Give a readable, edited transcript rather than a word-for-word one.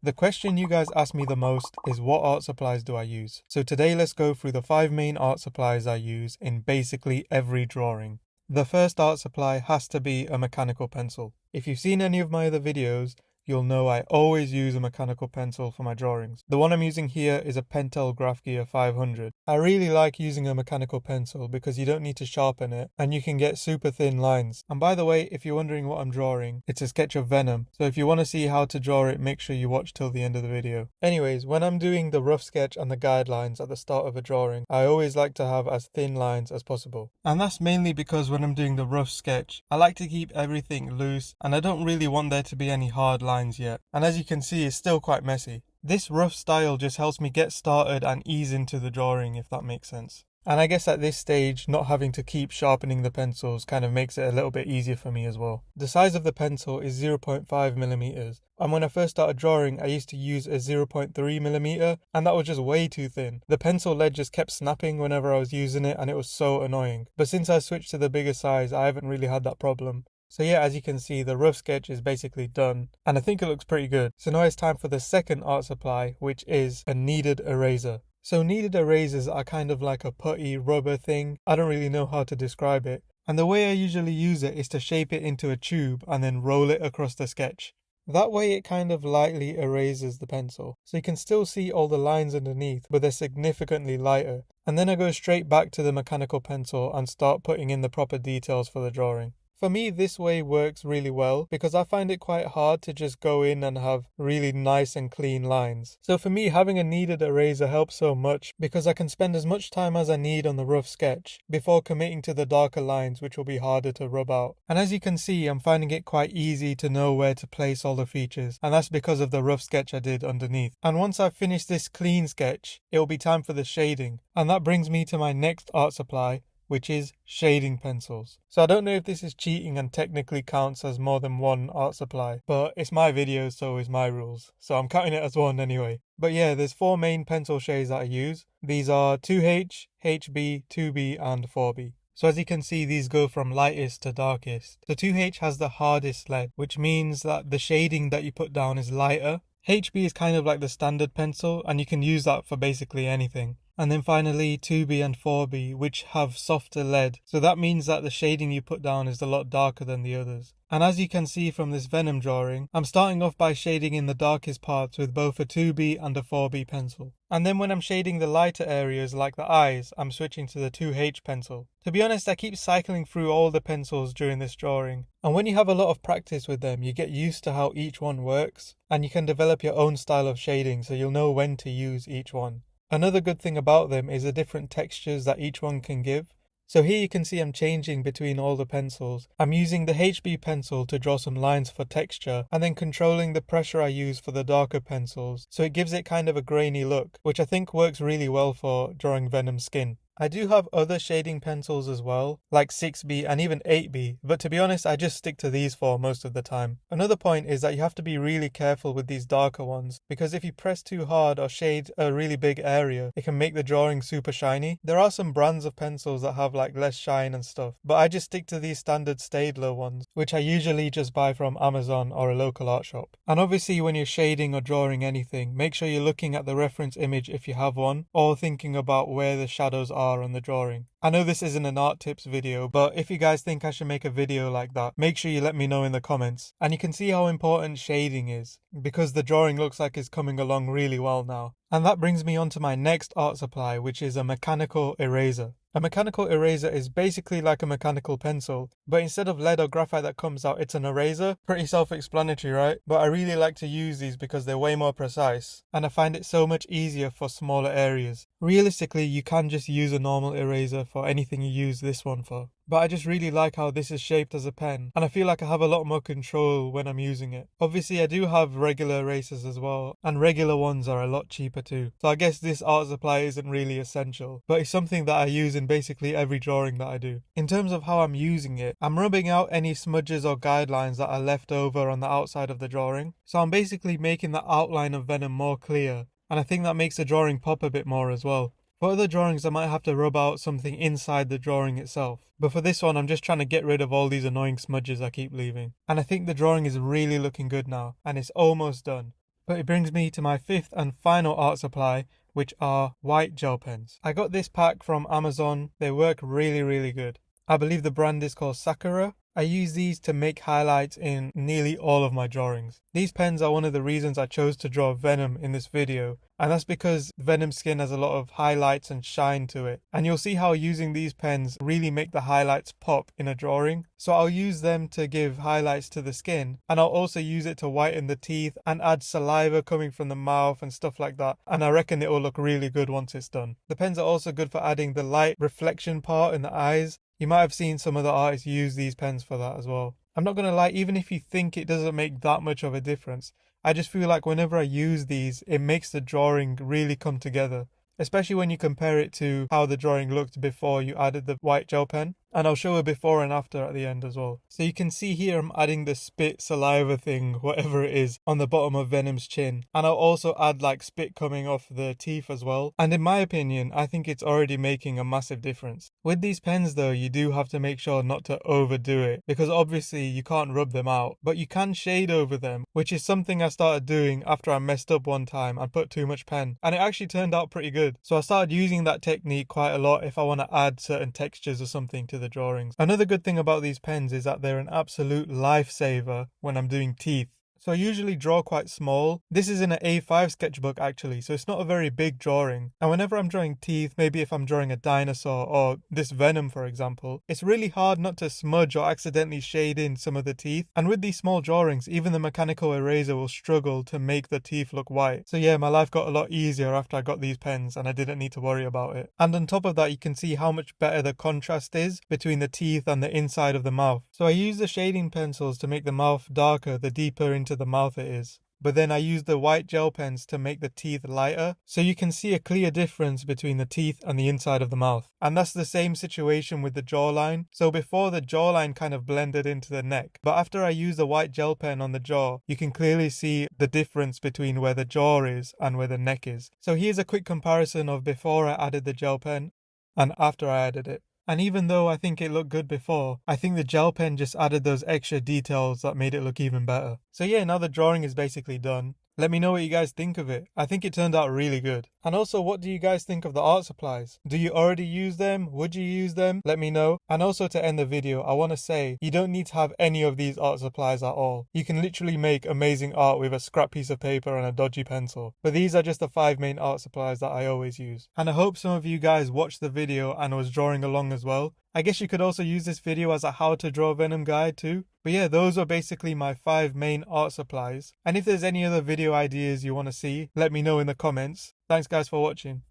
The question you guys ask me the most is what art supplies do I use? So today let's go through the 5 main art supplies I use in basically every drawing. The first art supply has to be a mechanical pencil. If you've seen any of my other videos, you'll know I always use a mechanical pencil for my drawings. The one I'm using here is a Pentel Graph Gear 500. I really like using a mechanical pencil because you don't need to sharpen it and you can get super thin lines. And by the way, if you're wondering what I'm drawing, it's a sketch of Venom. So if you want to see how to draw it, make sure you watch till the end of the video. Anyways, when I'm doing the rough sketch and the guidelines at the start of a drawing, I always like to have as thin lines as possible. And that's mainly because when I'm doing the rough sketch, I like to keep everything loose and I don't really want there to be any hard lines yet. And as you can see, it's still quite messy. This rough style just helps me get started and ease into the drawing, if that makes sense. And I guess at this stage, not having to keep sharpening the pencils kind of makes it a little bit easier for me as well. The size of the pencil is 0.5 millimeters. And when I first started drawing, I used to use a 0.3 millimeter, and that was just way too thin. The pencil lead just kept snapping whenever I was using it, and it was so annoying. But since I switched to the bigger size, I haven't really had that problem. So yeah, as you can see, the rough sketch is basically done, and I think it looks pretty good. So now it's time for the second art supply, which is a kneaded eraser. So kneaded erasers are kind of like a putty rubber thing. I don't really know how to describe it. And the way I usually use it is to shape it into a tube and then roll it across the sketch. That way it kind of lightly erases the pencil. So you can still see all the lines underneath, but they're significantly lighter. And then I go straight back to the mechanical pencil and start putting in the proper details for the drawing. For me, this way works really well because I find it quite hard to just go in and have really nice and clean lines. So for me, having a kneaded eraser helps so much because I can spend as much time as I need on the rough sketch before committing to the darker lines, which will be harder to rub out. And as you can see, I'm finding it quite easy to know where to place all the features, and that's because of the rough sketch I did underneath. And once I've finished this clean sketch, it will be time for the shading. And that brings me to my next art supply, which is shading pencils. So I don't know if this is cheating and technically counts as more than one art supply, but it's my video, so it's my rules. So I'm counting it as one anyway. But yeah, there's 4 main pencil shades that I use. These are 2H, HB, 2B and 4B. So as you can see, these go from lightest to darkest. The 2H has the hardest lead, which means that the shading that you put down is lighter. HB is kind of like the standard pencil, and you can use that for basically anything. And then finally 2B and 4B, which have softer lead. So that means that the shading you put down is a lot darker than the others. And as you can see from this Venom drawing, I'm starting off by shading in the darkest parts with both a 2B and a 4B pencil. And then when I'm shading the lighter areas like the eyes, I'm switching to the 2H pencil. To be honest, I keep cycling through all the pencils during this drawing. And when you have a lot of practice with them, you get used to how each one works. And you can develop your own style of shading, so you'll know when to use each one. Another good thing about them is the different textures that each one can give. So here you can see I'm changing between all the pencils. I'm using the HB pencil to draw some lines for texture and then controlling the pressure I use for the darker pencils. So it gives it kind of a grainy look, which I think works really well for drawing Venom's skin. I do have other shading pencils as well, like 6B and even 8B, but to be honest, I just stick to these 4 most of the time. Another point is that you have to be really careful with these darker ones, because if you press too hard or shade a really big area, it can make the drawing super shiny. There are some brands of pencils that have like less shine and stuff, but I just stick to these standard Staedtler ones, which I usually just buy from Amazon or a local art shop. And obviously when you're shading or drawing anything, make sure you're looking at the reference image if you have one, or thinking about where the shadows are on the drawing. I know this isn't an art tips video, but if you guys think I should make a video like that, make sure you let me know in the comments. And you can see how important shading is, because the drawing looks like it's coming along really well now. And that brings me on to my next art supply, which is a mechanical eraser. A mechanical eraser is basically like a mechanical pencil, but instead of lead or graphite that comes out, it's an eraser. Pretty self-explanatory, right? But I really like to use these because they're way more precise, and I find it so much easier for smaller areas. Realistically, you can just use a normal eraser for anything you use this one for. But I just really like how this is shaped as a pen, and I feel like I have a lot more control when I'm using it. Obviously I do have regular erasers as well, and regular ones are a lot cheaper too. So I guess this art supply isn't really essential, but it's something that I use in basically every drawing that I do. In terms of how I'm using it, I'm rubbing out any smudges or guidelines that are left over on the outside of the drawing. So I'm basically making the outline of Venom more clear, and I think that makes the drawing pop a bit more as well. For other drawings, I might have to rub out something inside the drawing itself. But for this one, I'm just trying to get rid of all these annoying smudges I keep leaving. And I think the drawing is really looking good now, and it's almost done. But it brings me to my fifth and final art supply, which are white gel pens. I got this pack from Amazon. They work really good. I believe the brand is called Sakura. I use these to make highlights in nearly all of my drawings. These pens are one of the reasons I chose to draw Venom in this video, and that's because Venom's skin has a lot of highlights and shine to it. And you'll see how using these pens really make the highlights pop in a drawing. So I'll use them to give highlights to the skin, and I'll also use it to whiten the teeth and add saliva coming from the mouth and stuff like that. And I reckon it will look really good once it's done. The pens are also good for adding the light reflection part in the eyes. You might have seen some other artists use these pens for that as well. I'm not going to lie, even if you think it doesn't make that much of a difference, I just feel like whenever I use these, it makes the drawing really come together. Especially when you compare it to how the drawing looked before you added the white gel pen. And I'll show a before and after at the end as well. So you can see here I'm adding the spit saliva thing, whatever it is, on the bottom of Venom's chin. And I'll also add like spit coming off the teeth as well. And in my opinion, I think it's already making a massive difference. With these pens though, you do have to make sure not to overdo it, because obviously you can't rub them out, but you can shade over them, which is something I started doing after I messed up one time and put too much pen. And it actually turned out pretty good. So I started using that technique quite a lot if I want to add certain textures or something to the drawings. Another good thing about these pens is that they're an absolute lifesaver when I'm doing teeth. So I usually draw quite small. This is in an A5 sketchbook actually, so it's not a very big drawing. And whenever I'm drawing teeth, maybe if I'm drawing a dinosaur or this Venom for example, it's really hard not to smudge or accidentally shade in some of the teeth. And with these small drawings, even the mechanical eraser will struggle to make the teeth look white. So yeah, my life got a lot easier after I got these pens and I didn't need to worry about it. And on top of that, you can see how much better the contrast is between the teeth and the inside of the mouth. So I use the shading pencils to make the mouth darker the deeper into the mouth it is. But then I use the white gel pens to make the teeth lighter, so you can see a clear difference between the teeth and the inside of the mouth. And that's the same situation with the jawline. So before, the jawline kind of blended into the neck, but after I use the white gel pen on the jaw, you can clearly see the difference between where the jaw is and where the neck is. So here's a quick comparison of before I added the gel pen and after I added it. And even though I think it looked good before, I think the gel pen just added those extra details that made it look even better. So yeah, now the drawing is basically done. Let me know what you guys think of it. I think it turned out really good. And also, what do you guys think of the art supplies? Do you already use them? Would you use them? Let me know. And also, to end the video, I want to say you don't need to have any of these art supplies at all. You can literally make amazing art with a scrap piece of paper and a dodgy pencil. But these are just the 5 main art supplies that I always use. And I hope some of you guys watched the video and was drawing along as well. I guess you could also use this video as a how to draw Venom guide too. But yeah, those are basically my 5 main art supplies. And if there's any other video ideas you want to see, let me know in the comments. Thanks guys for watching.